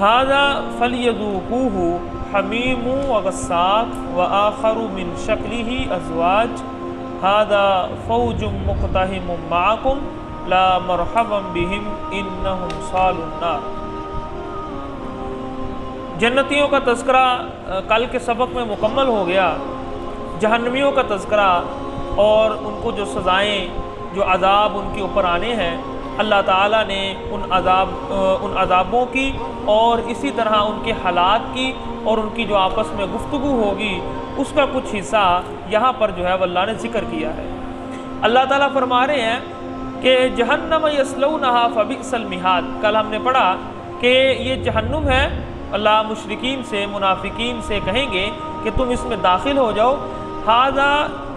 ھذا فلیذوقوہ حمیم وغساق وآخر من شکلہ ازواج ھذا فوج مقتحم معکم لا مرحبا بہم انہم صالوا النار۔ جنتیوں کا تذکرہ کل کے سبق میں مکمل ہو گیا، جہنمیوں کا تذکرہ اور ان کو جو سزائیں، جو عذاب ان کے اوپر آنے ہیں، اللہ تعالیٰ نے ان عذابوں کی اور اسی طرح ان کے حالات کی اور ان کی جو آپس میں گفتگو ہوگی اس کا کچھ حصہ یہاں پر جو ہے وہ اللہ نے ذکر کیا ہے۔ اللہ تعالیٰ فرما رہے ہیں کہ جہنم یصلونہا فبئس المہاد۔ کل ہم نے پڑھا کہ یہ جہنم ہے، اللہ مشرکین سے، منافقین سے کہیں گے کہ تم اس میں داخل ہو جاؤ، ھذا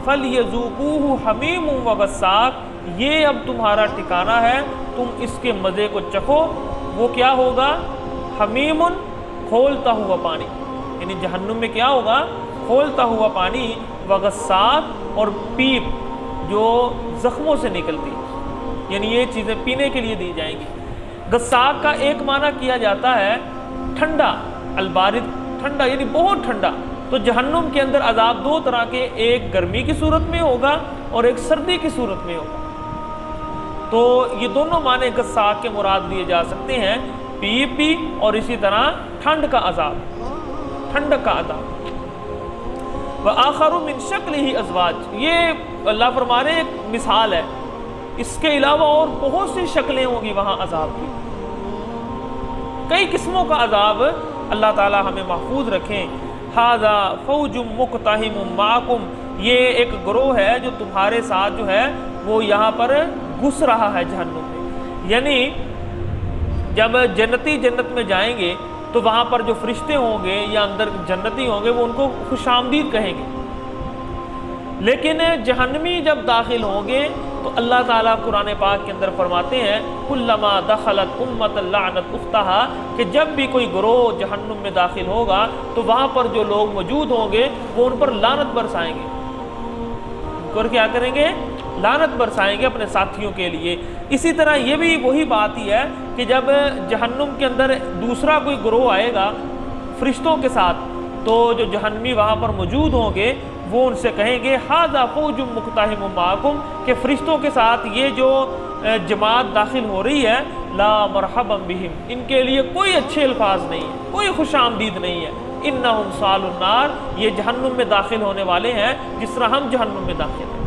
فلیذوقوہ حمیم وغساق، یہ اب تمہارا ٹھکانہ ہے، تم اس کے مزے کو چکھو۔ وہ کیا ہوگا؟ حمیم، کھولتا ہوا پانی، یعنی جہنم میں کیا ہوگا؟ کھولتا ہوا پانی، وغساق اور پیپ جو زخموں سے نکلتی، یعنی یہ چیزیں پینے کے لیے دی جائیں گی۔ غساق کا ایک معنی کیا جاتا ہے ٹھنڈا، البارد، ٹھنڈا یعنی بہت ٹھنڈا۔ تو جہنم کے اندر عذاب دو طرح کے، ایک گرمی کی صورت میں ہوگا اور ایک سردی کی صورت میں ہوگا۔ تو یہ دونوں معنی غساق کے مراد لیے جا سکتے ہیں، پی اور اسی طرح ٹھنڈ کا عذاب، ٹھنڈک کا عذاب۔ وآخر من شکلہ ازواج، یہ اللہ فرما رہے ایک مثال ہے، اس کے علاوہ اور بہت سی شکلیں ہوں گی وہاں عذاب کی، کئی قسموں کا عذاب۔ اللہ تعالی ہمیں محفوظ رکھیں۔ ھذا فوج مقتحم معکم، یہ ایک گروہ ہے جو تمہارے ساتھ جو ہے وہ یہاں پر گھس رہا ہے جہنم میں۔ یعنی جب جنتی جنت میں جائیں گے تو وہاں پر جو فرشتے ہوں گے یا اندر جنتی ہوں گے وہ ان کو خوش آمدید کہیں گے، لیکن جہنمی جب داخل ہوں گے تو اللہ تعالیٰ قرآن پاک کے اندر فرماتے ہیں کلما دخلت امت لعنت اختہا، کہ جب بھی کوئی گروہ جہنم میں داخل ہوگا تو وہاں پر جو لوگ موجود ہوں گے وہ ان پر لعنت برسائیں گے، اور کیا کریں گے؟ لعنت برسائیں گے اپنے ساتھیوں کے لیے۔ اسی طرح یہ بھی وہی بات ہی ہے کہ جب جہنم کے اندر دوسرا کوئی گروہ آئے گا فرشتوں کے ساتھ، تو جو جہنمی وہاں پر موجود ہوں گے وہ ان سے کہیں گے ھذا فوج مقتحم معکم، کہ فرشتوں کے ساتھ یہ جو جماعت داخل ہو رہی ہے، لا مرحبا بہم، ان کے لیے کوئی اچھے الفاظ نہیں ہے، کوئی خوش آمدید نہیں ہے، انہم صالوا النار، یہ جہنم میں داخل ہونے والے ہیں جس طرح ہم جہنم میں داخل ہیں۔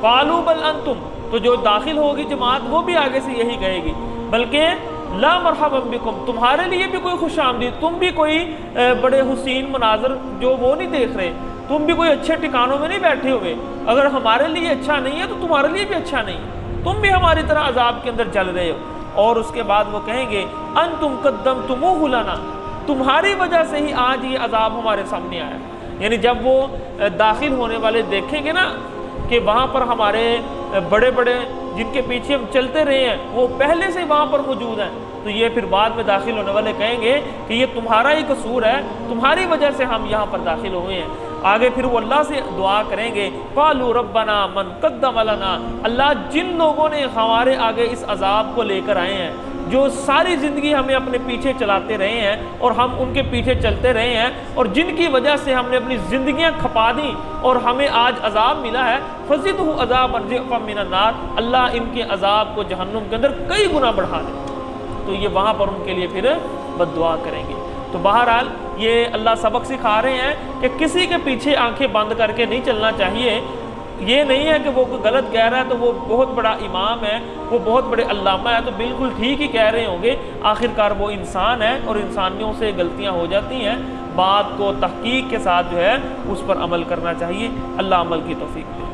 قالوا بل انتم، تو جو داخل ہوگی جماعت وہ بھی آگے سے یہی کہے گی، بلکہ لا مرحبا بکم، تمہارے لیے بھی کوئی خوش آمدید، تم بھی کوئی بڑے حسین مناظر جو وہ نہیں دیکھ رہے، تم بھی کوئی اچھے ٹھکانوں میں نہیں بیٹھے ہوئے، اگر ہمارے لیے اچھا نہیں ہے تو تمہارے لیے بھی اچھا نہیں ہے، تم بھی ہماری طرح عذاب کے اندر جل رہے ہو۔ اور اس کے بعد وہ کہیں گے انتم قدمتموہ لنا، تمہاری وجہ سے ہی آج یہ عذاب ہمارے سامنے آیا۔ یعنی جب وہ داخل ہونے والے دیکھیں گے نا کہ وہاں پر ہمارے بڑے بڑے جن کے پیچھے ہم چلتے رہے ہیں وہ پہلے سے وہاں پر موجود ہیں، تو یہ پھر بعد میں داخل ہونے والے کہیں گے کہ یہ تمہارا ہی قصور ہے، تمہاری وجہ سے ہم یہاں پر داخل ہوئے ہیں۔ آگے پھر وہ اللہ سے دعا کریں گے قالوا ربنا من قدم لنا، اللہ جن لوگوں نے ہمارے آگے اس عذاب کو لے کر آئے ہیں، جو ساری زندگی ہمیں اپنے پیچھے چلاتے رہے ہیں اور ہم ان کے پیچھے چلتے رہے ہیں، اور جن کی وجہ سے ہم نے اپنی زندگیاں کھپا دیں اور ہمیں آج عذاب ملا ہے، فزدہ عذابا ضعفا من النار، اللہ ان کے عذاب کو جہنم کے اندر کئی گنا بڑھا دے۔ تو یہ وہاں پر ان کے لیے پھر بد دعا کریں گے۔ تو بہرحال یہ اللہ سبق سکھا رہے ہیں کہ کسی کے پیچھے آنکھیں بند کر کے نہیں چلنا چاہیے۔ یہ نہیں ہے کہ وہ کوئی غلط کہہ رہا ہے تو وہ بہت بڑا امام ہے، وہ بہت بڑے علامہ ہے تو بالکل ٹھیک ہی کہہ رہے ہوں گے، آخرکار وہ انسان ہے اور انسانیوں سے غلطیاں ہو جاتی ہیں۔ بات کو تحقیق کے ساتھ جو ہے اس پر عمل کرنا چاہیے۔ اللہ عمل کی توفیق دے۔